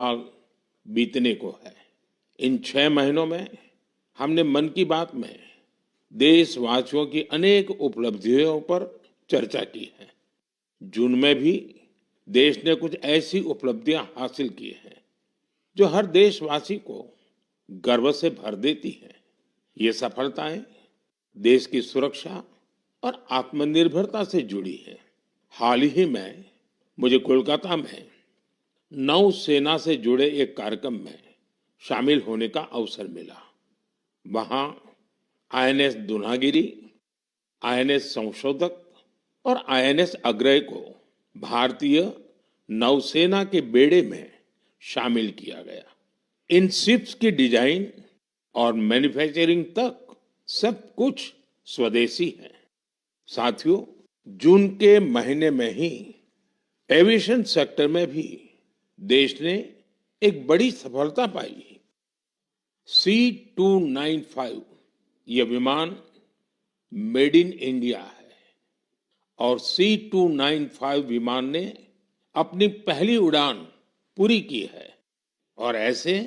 साल बीतने को है। इन 6 महीनों में हमने मन की बात में देशवासियों की अनेक उपलब्धियों पर चर्चा की है। जून में भी देश ने कुछ ऐसी उपलब्धियां हासिल की हैं जो हर देशवासी को गर्व से भर देती हैं। ये सफलताएं देश की सुरक्षा और आत्मनिर्भरता से जुड़ी हैं। हाल ही में मुझे कोलकाता में नौसेना से जुड़े एक कार्यक्रम में शामिल होने का अवसर मिला। वहां आईएनएस दुनागिरी, आईएनएस संशोधक और आईएनएस अग्रय को भारतीय नौसेना के बेड़े में शामिल किया गया। इन शिप्स की डिजाइन और मैन्युफैक्चरिंग तक सब कुछ स्वदेशी है। साथियों, जून के महीने में ही एविएशन सेक्टर में भी देश ने एक बड़ी सफलता पाई। C295 यह विमान मेड इन इंडिया है और C295 विमान ने अपनी पहली उड़ान पूरी की है और ऐसे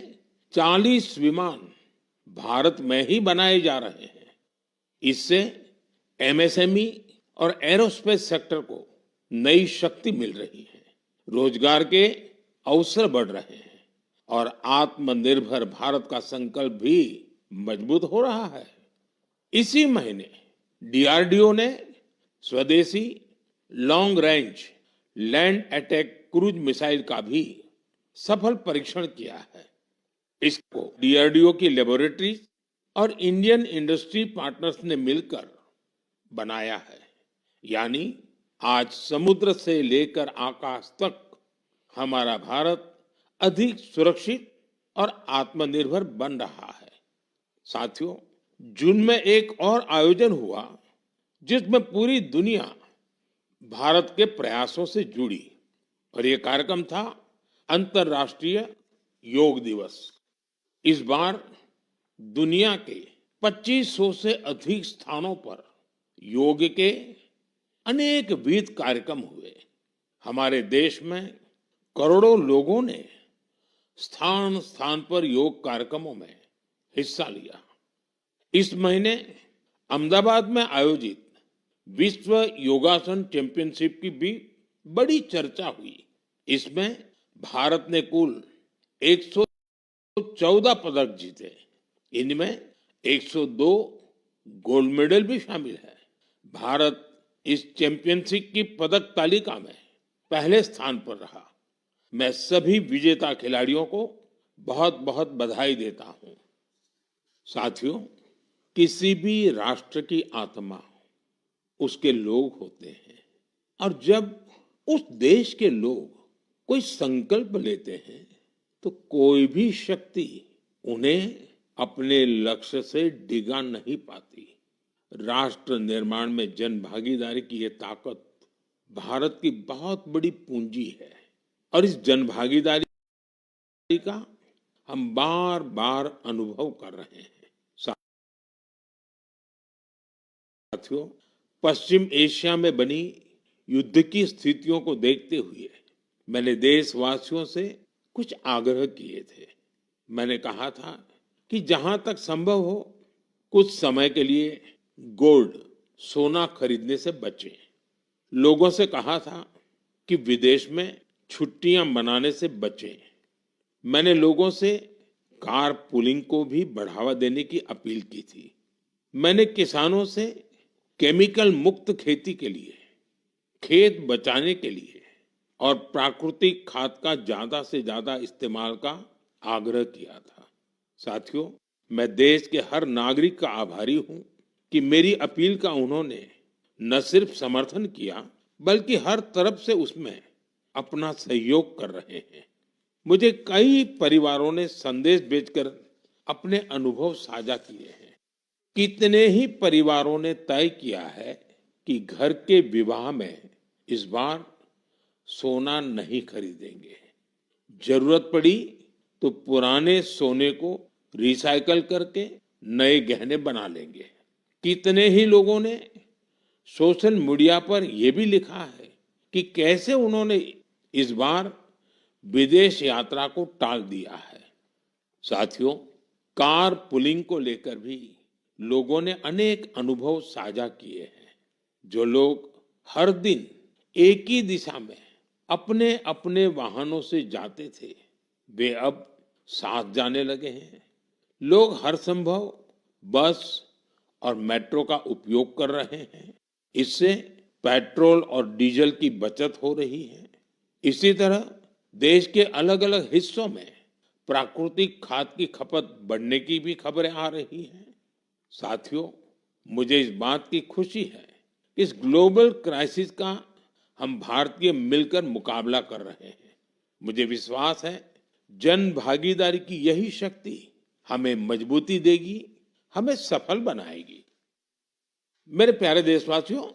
40 विमान भारत में ही बनाए जा रहे हैं। इससे एमएसएमई और एरोस्पेस सेक्टर को नई शक्ति मिल रही है, रोजगार के अवसर बढ़ रहे हैं और आत्मनिर्भर भारत का संकल्प भी मजबूत हो रहा है। इसी महीने डीआरडीओ ने स्वदेशी long range land attack cruise missile का भी सफल परीक्षण किया है। इसको डीआरडीओ की लेबोरेटरी और इंडियन इंडस्ट्री पार्टनर्स ने मिलकर बनाया है। यानी आज समुद्र से लेकर आकाश तक हमारा भारत अधिक सुरक्षित और आत्मनिर्भर बन रहा है। साथियों, जून में एक और आयोजन हुआ जिसमें पूरी दुनिया भारत के प्रयासों से जुड़ी और ये कार्यक्रम था अंतर्राष्ट्रीय योग दिवस। इस बार दुनिया के 2500 से अधिक स्थानों पर योग के अनेक विविध कार्यक्रम हुए। हमारे देश में करोड़ों लोगों ने स्थान स्थान पर योग कार्यक्रमों में हिस्सा लिया। इस महीने अहमदाबाद में आयोजित विश्व योगासन चैंपियनशिप की भी बड़ी चर्चा हुई। इसमें भारत ने कुल 114 पदक जीते। इनमें 102 गोल्ड मेडल भी शामिल है। भारत इस चैंपियनशिप की पदक तालिका में पहले स्थान पर रहा। मैं सभी विजेता खिलाड़ियों को बहुत बहुत बधाई देता हूं। साथियों, किसी भी राष्ट्र की आत्मा उसके लोग होते हैं और जब उस देश के लोग कोई संकल्प लेते हैं तो कोई भी शक्ति उन्हें अपने लक्ष्य से डिगा नहीं पाती। राष्ट्र निर्माण में जन भागीदारी की ये ताकत भारत की बहुत बड़ी पूंजी है और इस जन भागीदारी का हम बार बार अनुभव कर रहे हैं। साथियों, पश्चिम एशिया में बनी युद्ध की स्थितियों को देखते हुए मैंने देशवासियों से कुछ आग्रह किए थे। मैंने कहा था कि जहां तक संभव हो कुछ समय के लिए गोल्ड, सोना खरीदने से बचें। लोगों से कहा था कि विदेश में छुट्टियां मनाने से बचें। मैंने लोगों से कार पूलिंग को भी बढ़ावा देने की अपील की थी। मैंने किसानों से केमिकल मुक्त खेती के लिए, खेत बचाने के लिए और प्राकृतिक खाद का ज्यादा से ज्यादा इस्तेमाल का आग्रह किया था। साथियों, मैं देश के हर नागरिक का आभारी हूं कि मेरी अपील का उन्होंने न सिर्फ समर्थन किया बल्कि हर तरफ से उसमें अपना सहयोग कर रहे हैं। मुझे कई परिवारों ने संदेश भेजकर अपने अनुभव साझा किए हैं। कितने ही परिवारों ने तय किया है कि घर के विवाह में इस बार सोना नहीं खरीदेंगे। जरूरत पड़ी तो पुराने सोने को रिसाइकल करके नए गहने बना लेंगे। कितने ही लोगों ने सोशल मीडिया पर यह भी लिखा है कि कैसे उन्होंने इस बार विदेश यात्रा को टाल दिया है। साथियों, कार पुलिंग को लेकर भी लोगों ने अनेक अनुभव साझा किए हैं। जो लोग हर दिन एक ही दिशा में अपने अपने वाहनों से जाते थे, वे अब साथ जाने लगे हैं। लोग हर संभव बस और मेट्रो का उपयोग कर रहे हैं। इससे पेट्रोल और डीजल की बचत हो रही है। इसी तरह देश के अलग अलग हिस्सों में प्राकृतिक खाद की खपत बढ़ने की भी खबरें आ रही हैं। साथियों, मुझे इस बात की खुशी है कि इस ग्लोबल क्राइसिस का हम भारतीय मिलकर मुकाबला कर रहे हैं। मुझे विश्वास है जन भागीदारी की यही शक्ति हमें मजबूती देगी, हमें सफल बनाएगी। मेरे प्यारे देशवासियों,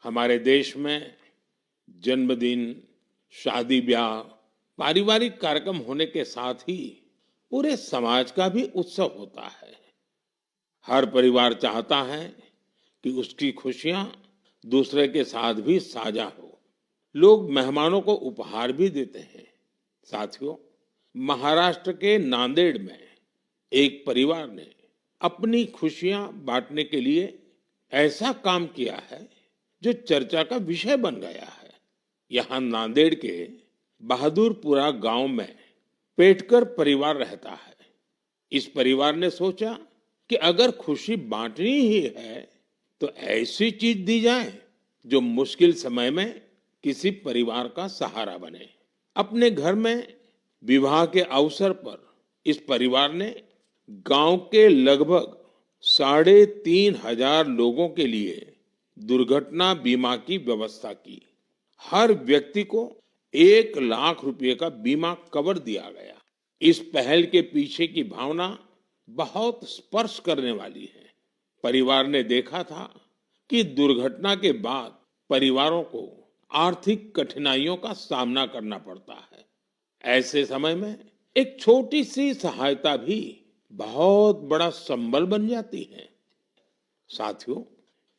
हमारे देश में जन्मदिन, शादी ब्याह, पारिवारिक कार्यक्रम होने के साथ ही पूरे समाज का भी उत्सव होता है। हर परिवार चाहता है कि उसकी खुशियां दूसरे के साथ भी साझा हो। लोग मेहमानों को उपहार भी देते हैं। साथियों, महाराष्ट्र के नांदेड़ में एक परिवार ने अपनी खुशियां बांटने के लिए ऐसा काम किया है जो चर्चा का विषय बन गया है। यहाँ नांदेड़ के बहादुरपुरा गांव में पेटकर परिवार रहता है। इस परिवार ने सोचा कि अगर खुशी बांटनी ही है तो ऐसी चीज दी जाए जो मुश्किल समय में किसी परिवार का सहारा बने। अपने घर में विवाह के अवसर पर इस परिवार ने गांव के लगभग 3,500 लोगों के लिए दुर्घटना बीमा की व्यवस्था की। हर व्यक्ति को 1 लाख रुपए का बीमा कवर दिया गया। इस पहल के पीछे की भावना बहुत स्पर्श करने वाली है। परिवार ने देखा था कि दुर्घटना के बाद परिवारों को आर्थिक कठिनाइयों का सामना करना पड़ता है। ऐसे समय में एक छोटी सी सहायता भी बहुत बड़ा संबल बन जाती है। साथियों,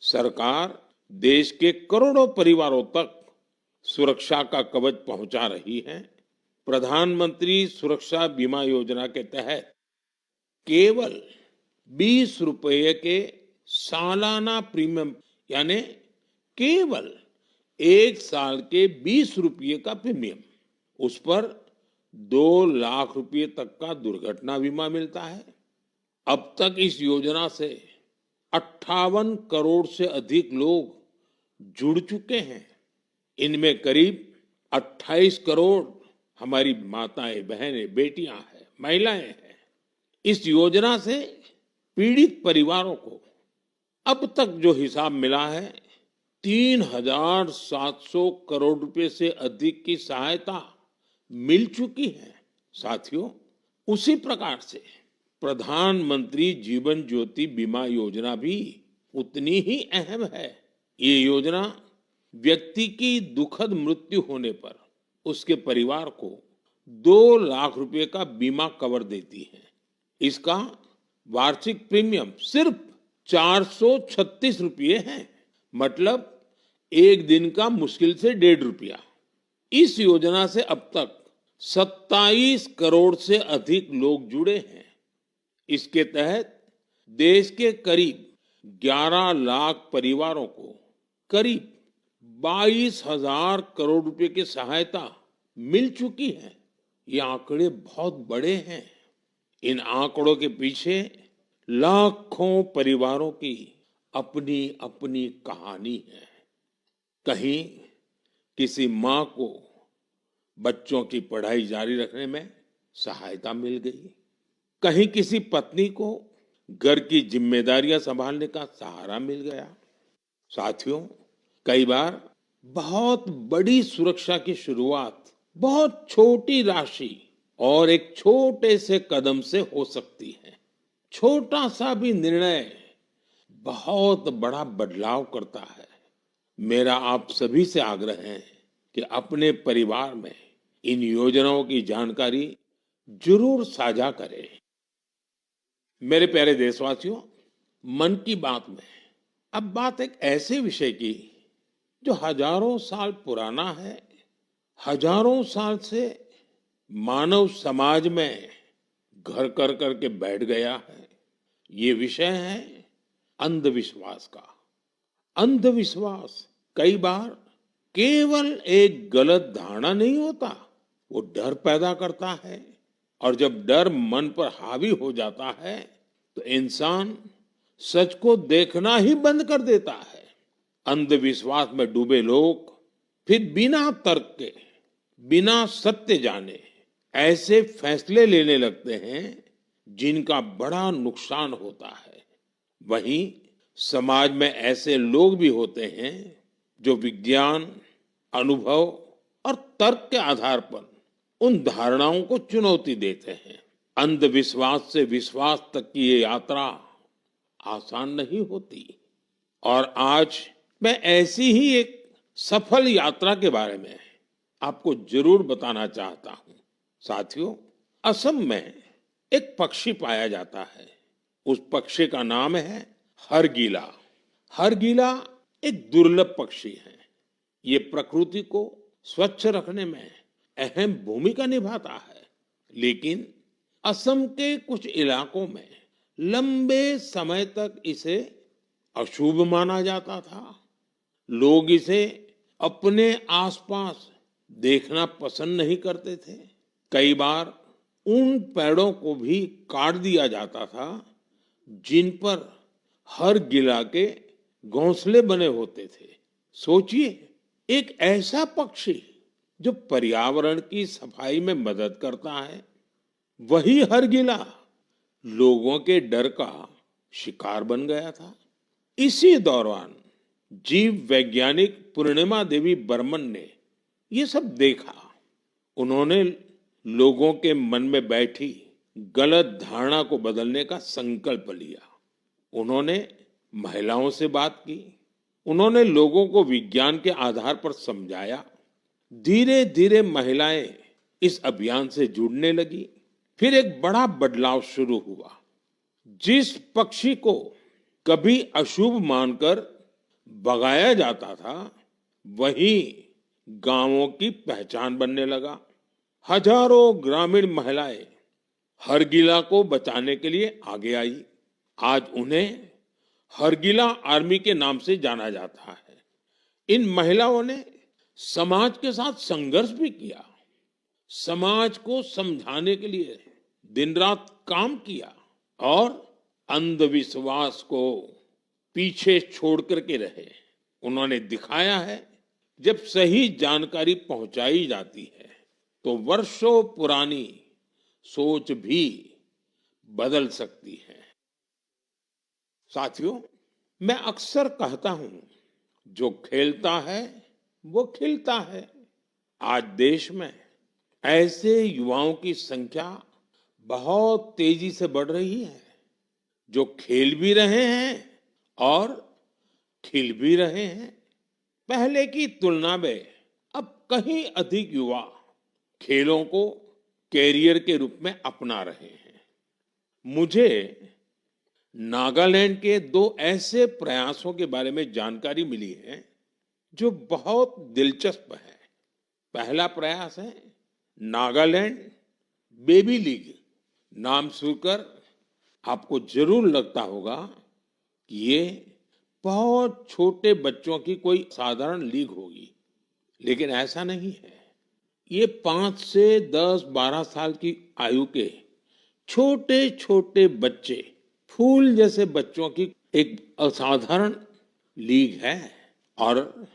सरकार देश के करोड़ों परिवारों तक सुरक्षा का कवच पहुंचा रही है। प्रधानमंत्री सुरक्षा बीमा योजना के तहत केवल 20 रुपए के सालाना प्रीमियम, यानी केवल 1 साल के 20 रुपये का प्रीमियम, उस पर 2 लाख रुपए तक का दुर्घटना बीमा मिलता है। अब तक इस योजना से 58 करोड़ से अधिक लोग जुड़ चुके हैं। इनमें करीब 28 करोड़ हमारी माताएं, बहनें, बेटियां हैं, महिलाएं हैं। इस योजना से पीड़ित परिवारों को अब तक जो हिसाब मिला है, 3,700 करोड़ रुपए से अधिक की सहायता मिल चुकी है। साथियों, उसी प्रकार से प्रधानमंत्री जीवन ज्योति बीमा योजना भी उतनी ही अहम है। ये योजना व्यक्ति की दुखद मृत्यु होने पर उसके परिवार को 2 लाख रुपए का बीमा कवर देती है। इसका वार्षिक प्रीमियम सिर्फ 436 रुपये है, मतलब एक दिन का मुश्किल से 1.5 रुपया। इस योजना से अब तक 27 करोड़ से अधिक लोग जुड़े हैं। इसके तहत देश के करीब 11 लाख परिवारों को करीब 22,000 करोड़ रुपए की सहायता मिल चुकी है। ये आंकड़े बहुत बड़े हैं। इन आंकड़ों के पीछे लाखों परिवारों की अपनी अपनी कहानी है। कहीं किसी माँ को बच्चों की पढ़ाई जारी रखने में सहायता मिल गई, कहीं किसी पत्नी को घर की जिम्मेदारियां संभालने का सहारा मिल गया। साथियों, कई बार बहुत बड़ी सुरक्षा की शुरुआत बहुत छोटी राशि और एक छोटे से कदम से हो सकती है। छोटा सा भी निर्णय बहुत बड़ा बदलाव करता है। मेरा आप सभी से आग्रह है कि अपने परिवार में इन योजनाओं की जानकारी जरूर साझा करें। मेरे प्यारे देशवासियों, मन की बात में अब बात एक ऐसे विषय की जो हजारों साल पुराना है, हजारों साल से मानव समाज में घर कर कर के बैठ गया है। ये विषय है अंधविश्वास का। अंधविश्वास कई बार केवल एक गलत धारणा नहीं होता, वो डर पैदा करता है। और जब डर मन पर हावी हो जाता है तो इंसान सच को देखना ही बंद कर देता है। अंधविश्वास में डूबे लोग फिर बिना तर्क के, बिना सत्य जाने ऐसे फैसले लेने लगते हैं जिनका बड़ा नुकसान होता है। वहीं समाज में ऐसे लोग भी होते हैं जो विज्ञान, अनुभव और तर्क के आधार पर उन धारणाओं को चुनौती देते हैं। अंधविश्वास से विश्वास तक की ये यात्रा आसान नहीं होती। और आज मैं ऐसी ही एक सफल यात्रा के बारे में आपको जरूर बताना चाहता हूं। साथियों, असम में एक पक्षी पाया जाता है। उस पक्षी का नाम है हरगिला। हरगिला एक दुर्लभ पक्षी है। ये प्रकृति को स्वच्छ रखने में अहम भूमिका निभाता है, लेकिन असम के कुछ इलाकों में लंबे समय तक इसे अशुभ माना जाता था। लोग इसे अपने आसपास देखना पसंद नहीं करते थे। कई बार उन पेड़ों को भी काट दिया जाता था जिन पर हर गिला के घोंसले बने होते थे। सोचिए, एक ऐसा पक्षी जो पर्यावरण की सफाई में मदद करता है, वही हर गिला लोगों के डर का शिकार बन गया था। इसी दौरान जीव वैज्ञानिक पूर्णिमा देवी बर्मन ने ये सब देखा। उन्होंने लोगों के मन में बैठी गलत धारणा को बदलने का संकल्प लिया। उन्होंने महिलाओं से बात की, उन्होंने लोगों को विज्ञान के आधार पर समझाया। धीरे धीरे महिलाएं इस अभियान से जुड़ने लगी। फिर एक बड़ा बदलाव शुरू हुआ। जिस पक्षी को कभी अशुभ मानकर भगाया जाता था, वही गांवों की पहचान बनने लगा। हजारों ग्रामीण महिलाएं हरगिला को बचाने के लिए आगे आई। आज उन्हें हरगिला आर्मी के नाम से जाना जाता है। इन महिलाओं ने समाज के साथ संघर्ष भी किया, समाज को समझाने के लिए दिन रात काम किया और अंधविश्वास को पीछे छोड़ करके रहे। उन्होंने दिखाया है, जब सही जानकारी पहुंचाई जाती है तो वर्षों पुरानी सोच भी बदल सकती है। साथियों, मैं अक्सर कहता हूं, जो खेलता है वो खिलता है। आज देश में ऐसे युवाओं की संख्या बहुत तेजी से बढ़ रही है, जो खेल भी रहे हैं और खिल भी रहे हैं। पहले की तुलना में अब कहीं अधिक युवा खेलों को कैरियर के रूप में अपना रहे हैं। मुझे नागालैंड के दो ऐसे प्रयासों के बारे में जानकारी मिली है जो बहुत दिलचस्प है। पहला प्रयास है नागालैंड बेबी लीग। नाम सुनकर आपको जरूर लगता होगा कि ये बहुत छोटे बच्चों की कोई साधारण लीग होगी, लेकिन ऐसा नहीं है। ये 5 से 10-12 साल की आयु के छोटे छोटे बच्चे, फूल जैसे बच्चों की एक असाधारण लीग है। और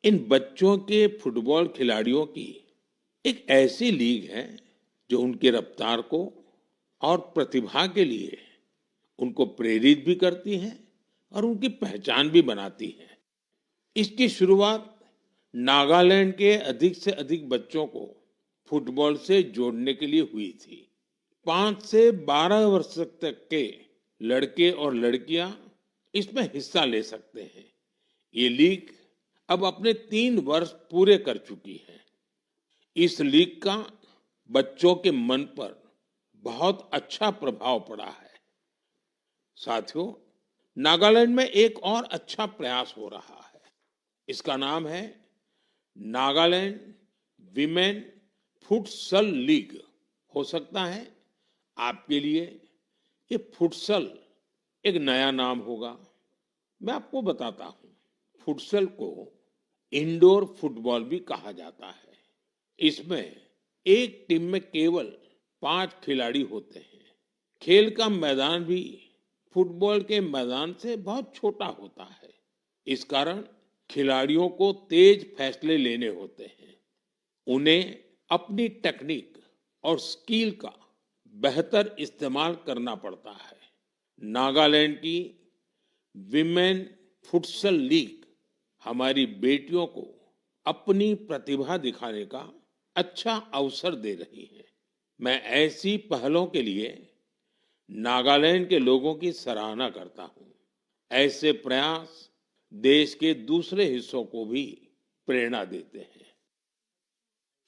इन बच्चों के फुटबॉल खिलाड़ियों की एक ऐसी लीग है जो उनकी रफ्तार को और प्रतिभा के लिए उनको प्रेरित भी करती है और उनकी पहचान भी बनाती है। इसकी शुरुआत नागालैंड के अधिक से अधिक बच्चों को फुटबॉल से जोड़ने के लिए हुई थी। 5 से 12 वर्ष तक के लड़के और लड़कियां इसमें हिस्सा ले सकते हैं। ये लीग अब अपने 3 वर्ष पूरे कर चुकी है। इस लीग का बच्चों के मन पर बहुत अच्छा प्रभाव पड़ा है। साथियों, नागालैंड में एक और अच्छा प्रयास हो रहा है। इसका नाम है नागालैंड विमेन फुटसल लीग। हो सकता है आपके लिए ये फुटसल एक नया नाम होगा। मैं आपको बताता हूं, फुटसल को इंडोर फुटबॉल भी कहा जाता है। इसमें एक टीम में केवल 5 खिलाड़ी होते हैं। खेल का मैदान भी फुटबॉल के मैदान से बहुत छोटा होता है। इस कारण खिलाड़ियों को तेज फैसले लेने होते हैं। उन्हें अपनी टेक्निक और स्किल का बेहतर इस्तेमाल करना पड़ता है। नागालैंड की विमेन फुटसल लीग हमारी बेटियों को अपनी प्रतिभा दिखाने का अच्छा अवसर दे रही है। मैं ऐसी पहलों के लिए नागालैंड के लोगों की सराहना करता हूं। ऐसे प्रयास देश के दूसरे हिस्सों को भी प्रेरणा देते हैं।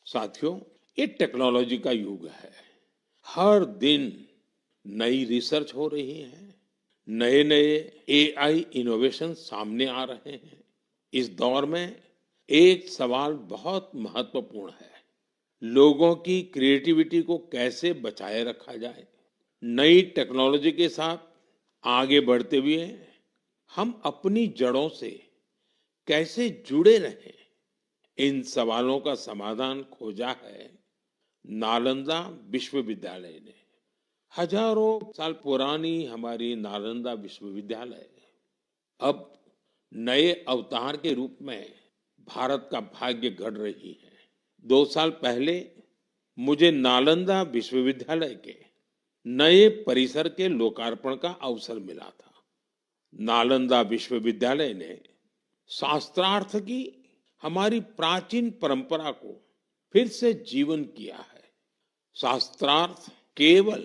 साथियों, ये टेक्नोलॉजी का युग है। हर दिन नई रिसर्च हो रही है, नए नए एआई इनोवेशन सामने आ रहे हैं। इस दौर में एक सवाल बहुत महत्वपूर्ण है, लोगों की क्रिएटिविटी को कैसे बचाए रखा जाए। नई टेक्नोलॉजी के साथ आगे बढ़ते हुए हम अपनी जड़ों से कैसे जुड़े रहें, इन सवालों का समाधान खोजा है नालंदा विश्वविद्यालय ने। हजारों साल पुरानी हमारी नालंदा विश्वविद्यालय अब नए अवतार के रूप में भारत का भाग्य गढ़ रही है। 2 साल पहले मुझे नालंदा विश्वविद्यालय के नए परिसर के लोकार्पण का अवसर मिला था। नालंदा विश्वविद्यालय ने शास्त्रार्थ की हमारी प्राचीन परंपरा को फिर से जीवन किया है। शास्त्रार्थ केवल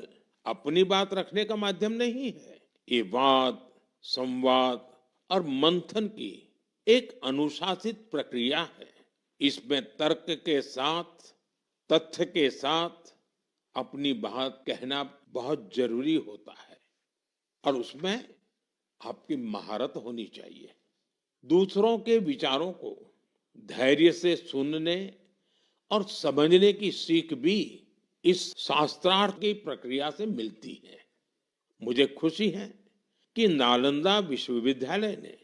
अपनी बात रखने का माध्यम नहीं है, ये वाद, संवाद और मंथन की एक अनुशासित प्रक्रिया है। इसमें तर्क के साथ, तथ्य के साथ अपनी बात कहना बहुत जरूरी होता है और उसमें आपकी महारत होनी चाहिए। दूसरों के विचारों को धैर्य से सुनने और समझने की सीख भी इस शास्त्रार्थ की प्रक्रिया से मिलती है। मुझे खुशी है कि नालंदा विश्वविद्यालय ने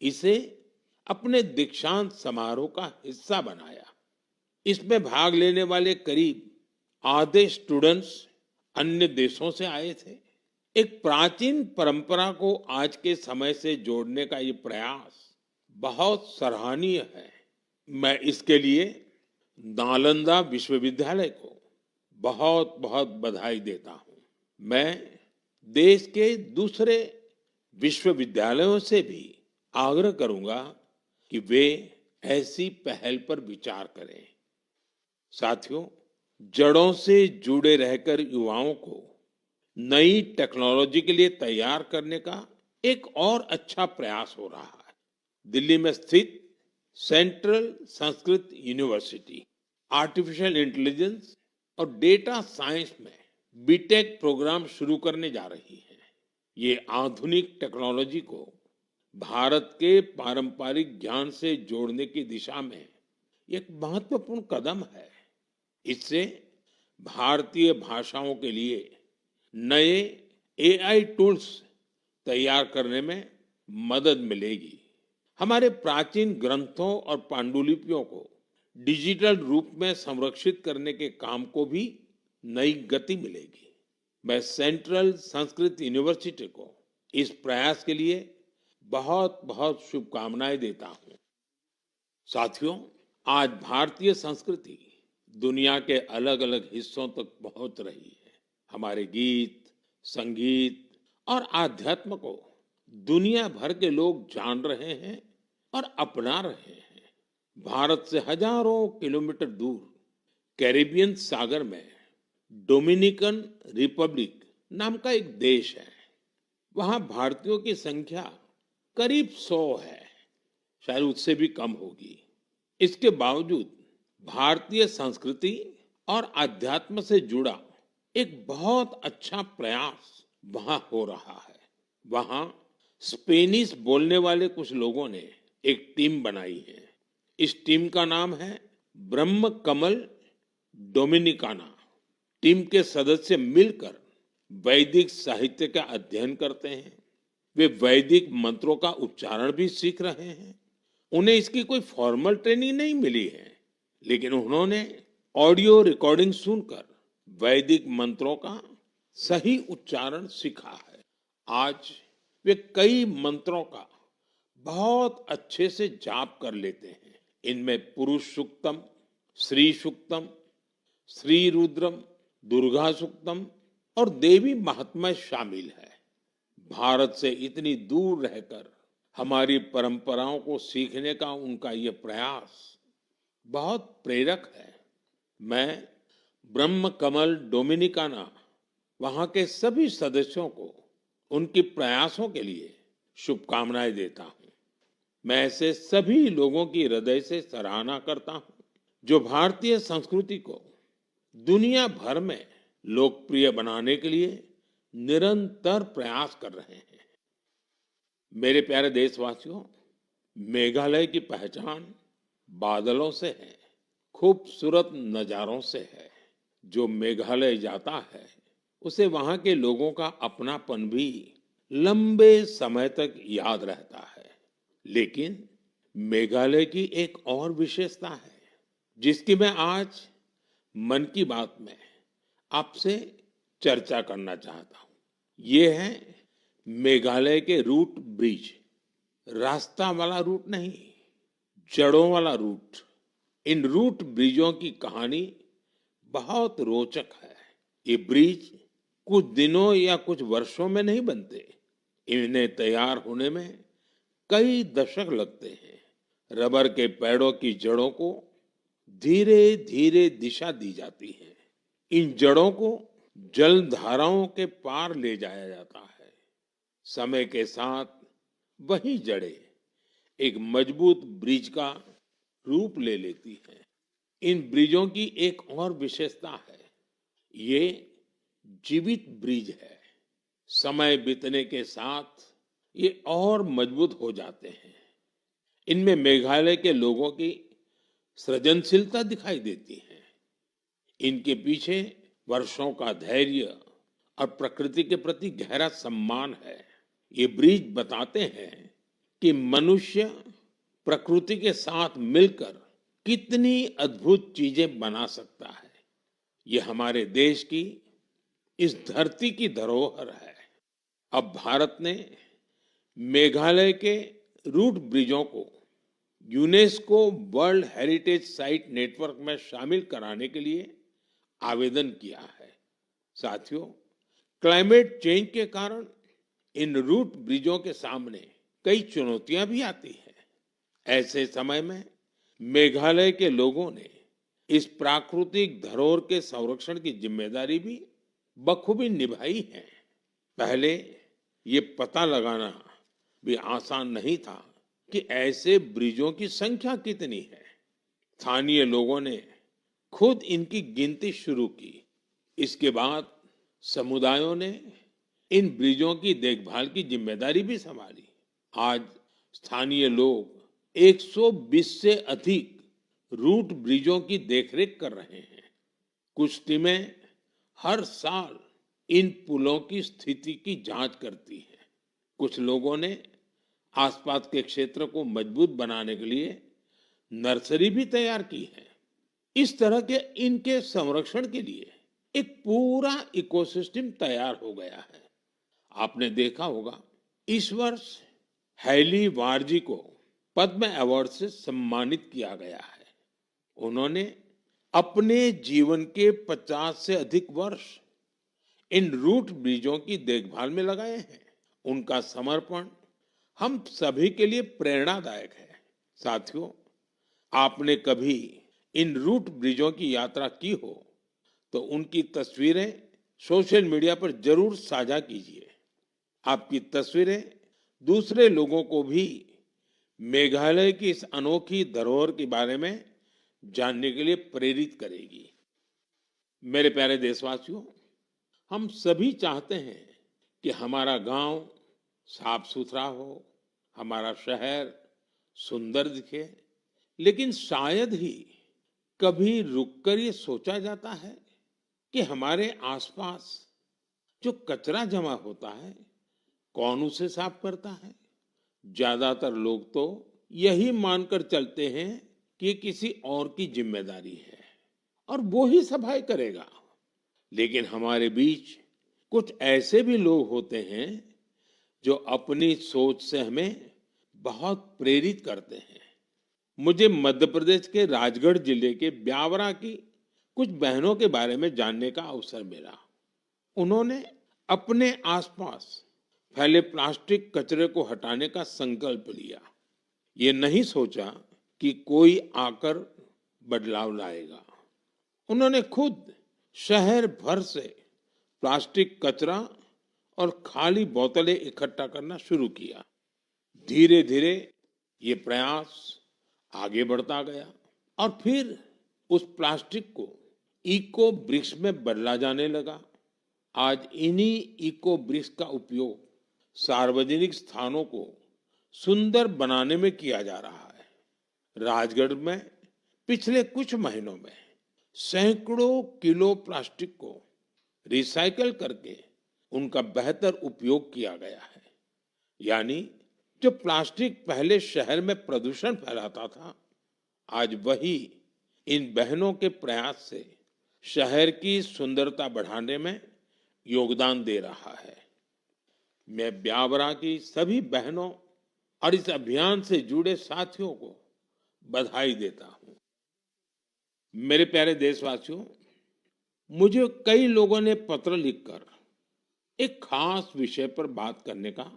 इसे अपने दीक्षांत समारोह का हिस्सा बनाया। इसमें भाग लेने वाले करीब आधे स्टूडेंट्स अन्य देशों से आए थे। एक प्राचीन परंपरा को आज के समय से जोड़ने का ये प्रयास बहुत सराहनीय है। मैं इसके लिए नालंदा विश्वविद्यालय को बहुत बहुत बधाई देता हूं। मैं देश के दूसरे विश्वविद्यालयों से भी आग्रह करूंगा कि वे ऐसी पहल पर विचार करें। साथियों, जड़ों से जुड़े रहकर युवाओं को नई टेक्नोलॉजी के लिए तैयार करने का एक और अच्छा प्रयास हो रहा है। दिल्ली में स्थित central Sanskrit university artificial intelligence और डेटा साइंस में बीटेक प्रोग्राम शुरू करने जा रही है। ये आधुनिक टेक्नोलॉजी को भारत के पारंपरिक ज्ञान से जोड़ने की दिशा में एक महत्वपूर्ण कदम है। इससे भारतीय भाषाओं के लिए नए एआई टूल्स तैयार करने में मदद मिलेगी। हमारे प्राचीन ग्रंथों और पांडुलिपियों को डिजिटल रूप में संरक्षित करने के काम को भी नई गति मिलेगी। मैं सेंट्रल संस्कृत यूनिवर्सिटी को इस प्रयास के लिए बहुत बहुत शुभकामनाएं देता हूं। साथियों, आज भारतीय संस्कृति दुनिया के अलग अलग हिस्सों तक पहुंच रही है। हमारे गीत, संगीत और आध्यात्म को दुनिया भर के लोग जान रहे हैं और अपना रहे हैं। भारत से हजारों किलोमीटर दूर कैरिबियन सागर में डोमिनिकन रिपब्लिक नाम का एक देश है। वहां भारतीयों की संख्या करीब 100 है, शायद उससे भी कम होगी। इसके बावजूद भारतीय संस्कृति और अध्यात्म से जुड़ा एक बहुत अच्छा प्रयास वहां हो रहा है। वहां स्पेनिश बोलने वाले कुछ लोगों ने एक टीम बनाई है। इस टीम का नाम है ब्रह्म कमल डोमिनिकाना टीम के सदस्य मिलकर वैदिक साहित्य का अध्ययन करते हैं। वे वैदिक मंत्रों का उच्चारण भी सीख रहे हैं। उन्हें इसकी कोई फॉर्मल ट्रेनिंग नहीं मिली है, लेकिन उन्होंने ऑडियो रिकॉर्डिंग सुनकर वैदिक मंत्रों का सही उच्चारण सीखा है। आज वे कई मंत्रों का बहुत अच्छे से जाप कर लेते हैं। इनमें पुरुष सूक्तम, श्री सूक्तम, श्री रुद्रम, दुर्गा सूक्तम और देवी महात्म्य शामिल है। भारत से इतनी दूर रहकर हमारी परंपराओं को सीखने का उनका ये प्रयास बहुत प्रेरक है। मैं ब्रह्म कमल डोमिनिकाना वहां के सभी सदस्यों को उनके प्रयासों के लिए शुभकामनाएं देता हूं। मैं ऐसे सभी लोगों की हृदय से सराहना करता हूं जो भारतीय संस्कृति को दुनिया भर में लोकप्रिय बनाने के लिए निरंतर प्रयास कर रहे हैं। मेरे प्यारे देशवासियों, मेघालय की पहचान बादलों से है, खूबसूरत नजारों से है। जो मेघालय जाता है उसे वहां के लोगों का अपनापन भी लंबे समय तक याद रहता है। लेकिन मेघालय की एक और विशेषता है जिसकी मैं आज मन की बात में आपसे चर्चा करना चाहता हूं। ये है मेघालय के रूट ब्रिज। रास्ता वाला रूट नहीं, जड़ों वाला रूट। इन रूट ब्रिजों की कहानी बहुत रोचक है। ये ब्रिज कुछ दिनों या कुछ वर्षों में नहीं बनते। इन्हें तैयार होने में कई दशक लगते हैं। रबर के पेड़ों की जड़ों को धीरे धीरे दिशा दी जाती है। इन जड़ों को जल धाराओं के पार ले जाया जाता है। समय के साथ वही जड़ें एक मजबूत ब्रिज का रूप ले लेती हैं। इन ब्रिजों की एक और विशेषता है, ये जीवित ब्रिज है। समय बीतने के साथ ये और मजबूत हो जाते हैं। इनमें मेघालय के लोगों की सृजनशीलता दिखाई देती है। इनके पीछे वर्षों का धैर्य और प्रकृति के प्रति गहरा सम्मान है। ये ब्रिज बताते हैं कि मनुष्य प्रकृति के साथ मिलकर कितनी अद्भुत चीजें बना सकता है। ये हमारे देश की, इस धरती की धरोहर है। अब भारत ने मेघालय के रूट ब्रिजों को UNESCO world heritage site network में शामिल कराने के लिए आवेदन किया है। साथियों, क्लाइमेट चेंज के कारण इन रूट ब्रिजों के सामने कई चुनौतियां भी आती हैं। ऐसे समय में मेघालय के लोगों ने इस प्राकृतिक धरोहर के संरक्षण की जिम्मेदारी भी बखूबी निभाई है। पहले ये पता लगाना भी आसान नहीं था कि ऐसे ब्रिजों की संख्या कितनी है। स्थानीय लोगों ने खुद इनकी गिनती शुरू की। इसके बाद समुदायों ने इन ब्रिजों की देखभाल की जिम्मेदारी भी संभाली। आज स्थानीय लोग 120 से अधिक रूट ब्रिजों की देखरेख कर रहे हैं। कुछ टीमें हर साल इन पुलों की स्थिति की जांच करती हैं। कुछ लोगों ने आसपास के क्षेत्र को मजबूत बनाने के लिए नर्सरी भी तैयार की है। इस तरह के इनके संरक्षण के लिए एक पूरा इकोसिस्टम तैयार हो गया है। आपने देखा होगा, इस वर्ष हैली वारजी को पद्म अवार्ड से सम्मानित किया गया है। उन्होंने अपने जीवन के 50 से अधिक वर्ष इन रूट ब्रिजों की देखभाल में लगाए हैं। उनका समर्पण हम सभी के लिए प्रेरणादायक है। साथियों, आपने कभी इन रूट ब्रिजों की यात्रा की हो तो उनकी तस्वीरें सोशल मीडिया पर जरूर साझा कीजिए। आपकी तस्वीरें दूसरे लोगों को भी मेघालय की इस अनोखी धरोहर के बारे में जानने के लिए प्रेरित करेगी। मेरे प्यारे देशवासियों, हम सभी चाहते हैं कि हमारा गांव साफ सुथरा हो, हमारा शहर सुंदर दिखे, लेकिन शायद ही कभी रुककर ये सोचा जाता है कि हमारे आसपास जो कचरा जमा होता है, कौन उसे साफ करता है? ज्यादातर लोग तो यही मानकर चलते हैं कि ये किसी और की जिम्मेदारी है और वो ही सफाई करेगा। लेकिन हमारे बीच कुछ ऐसे भी लोग होते हैं जो अपनी सोच से हमें बहुत प्रेरित करते हैं। मुझे मध्य प्रदेश के राजगढ़ जिले के ब्यावरा की कुछ बहनों के बारे में जानने का अवसर मिला। उन्होंने अपने आसपास फैले प्लास्टिक कचरे को हटाने का संकल्प लिया। ये नहीं सोचा कि कोई आकर बदलाव लाएगा। उन्होंने खुद शहर भर से प्लास्टिक कचरा और खाली बोतलें इकट्ठा करना शुरू किया। धीरे धीरे ये प्रयास आगे बढ़ता गया और फिर उस प्लास्टिक को इको ब्रिक्स में बदला जाने लगा। आज इन्हीं इको ब्रिक्स का उपयोग सार्वजनिक स्थानों को सुंदर बनाने में किया जा रहा है। राजगढ़ में पिछले कुछ महीनों में सैकड़ों किलो प्लास्टिक को रिसाइकल करके उनका बेहतर उपयोग किया गया है। यानी जो प्लास्टिक पहले शहर में प्रदूषण फैलाता था, आज वही इन बहनों के प्रयास से शहर की सुंदरता बढ़ाने में योगदान दे रहा है। मैं ब्यावरा की सभी बहनों और इस अभियान से जुड़े साथियों को बधाई देता हूं। मेरे प्यारे देशवासियों, मुझे कई लोगों ने पत्र लिखकर एक खास विषय पर बात करने का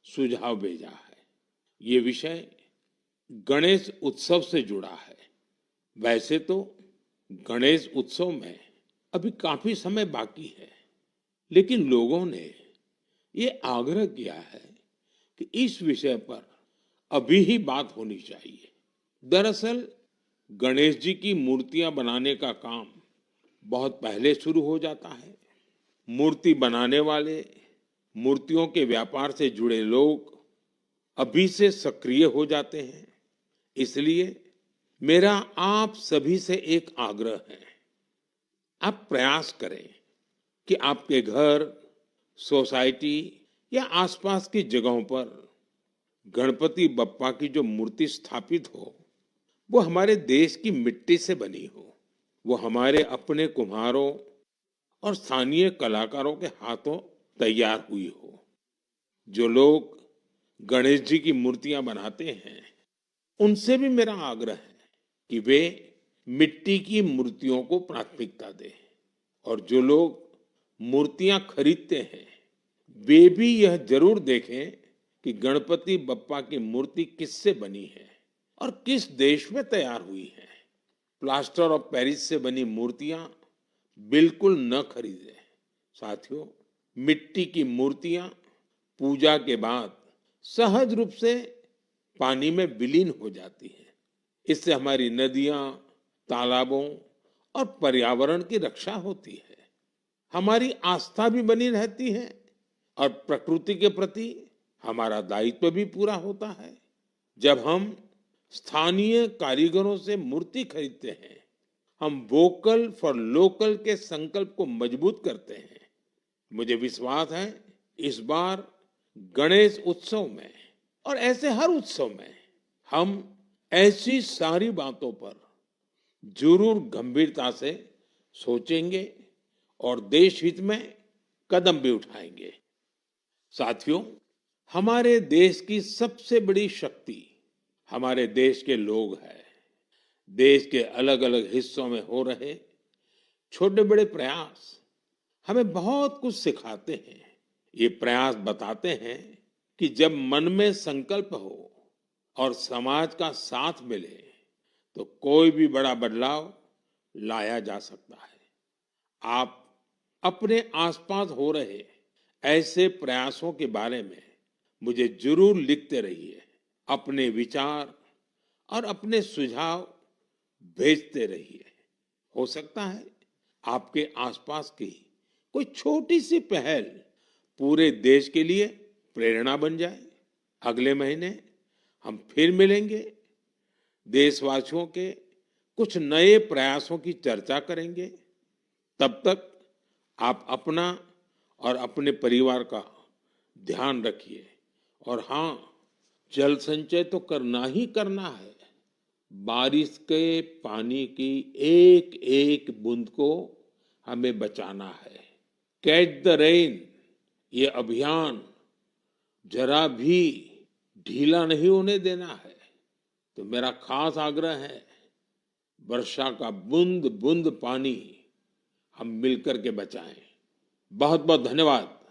सुझाव भेजा है। ये विषय गणेश उत्सव से जुड़ा है। वैसे तो गणेश उत्सव में अभी काफी समय बाकी है, लेकिन लोगों ने ये आग्रह किया है कि इस विषय पर अभी ही बात होनी चाहिए। दरअसल गणेश जी की मूर्तियां बनाने का काम बहुत पहले शुरू हो जाता है। मूर्ति बनाने वाले, मूर्तियों के व्यापार से जुड़े लोग अभी से सक्रिय हो जाते हैं। इसलिए मेरा आप सभी से एक आग्रह है, आप प्रयास करें कि आपके घर, सोसाइटी या आसपास की जगहों पर गणपति बप्पा की जो मूर्ति स्थापित हो, वो हमारे देश की मिट्टी से बनी हो, वो हमारे अपने कुम्हारों और स्थानीय कलाकारों के हाथों तैयार हुई हो। जो लोग गणेश जी की मूर्तियां बनाते हैं, उनसे भी मेरा आग्रह है कि वे मिट्टी की मूर्तियों को प्राथमिकता दें और जो लोग मूर्तियां खरीदते हैं, वे भी यह जरूर देखें कि गणपति बप्पा की मूर्ति किससे बनी है और किस देश में तैयार हुई है। प्लास्टर ऑफ पेरिस से बनी मूर्तियां बिल्कुल न खरीदें। साथियों, मिट्टी की मूर्तियां पूजा के बाद सहज रूप से पानी में विलीन हो जाती हैं। इससे हमारी नदियां, तालाबों और पर्यावरण की रक्षा होती है। हमारी आस्था भी बनी रहती है और प्रकृति के प्रति हमारा दायित्व भी पूरा होता है। जब हम स्थानीय कारीगरों से मूर्ति खरीदते हैं, हम वोकल फॉर लोकल के संकल्प को मजबूत करते हैं। मुझे विश्वास है इस बार गणेश उत्सव में और ऐसे हर उत्सव में हम ऐसी सारी बातों पर जरूर गंभीरता से सोचेंगे और देश हित में कदम भी उठाएंगे। साथियों, हमारे देश की सबसे बड़ी शक्ति हमारे देश के लोग हैं। देश के अलग अलग हिस्सों में हो रहे छोटे बड़े प्रयास हमें बहुत कुछ सिखाते हैं। ये प्रयास बताते हैं कि जब मन में संकल्प हो और समाज का साथ मिले तो कोई भी बड़ा बदलाव लाया जा सकता है। आप अपने आसपास हो रहे ऐसे प्रयासों के बारे में मुझे जरूर लिखते रहिए। अपने विचार और अपने सुझाव भेजते रहिए। हो सकता है आपके आसपास की कोई छोटी सी पहल पूरे देश के लिए प्रेरणा बन जाए। अगले महीने हम फिर मिलेंगे। देशवासियों के कुछ नए प्रयासों की चर्चा करेंगे। तब तक आप अपना और अपने परिवार का ध्यान रखिए। और हाँ, जल संचय तो करना ही करना है। बारिश के पानी की एक एक बूंद को हमें बचाना है। कैच द रेन, ये अभियान जरा भी ढीला नहीं होने देना है। तो मेरा खास आग्रह है, वर्षा का बूंद बूंद पानी हम मिलकर के बचाएं। बहुत बहुत धन्यवाद।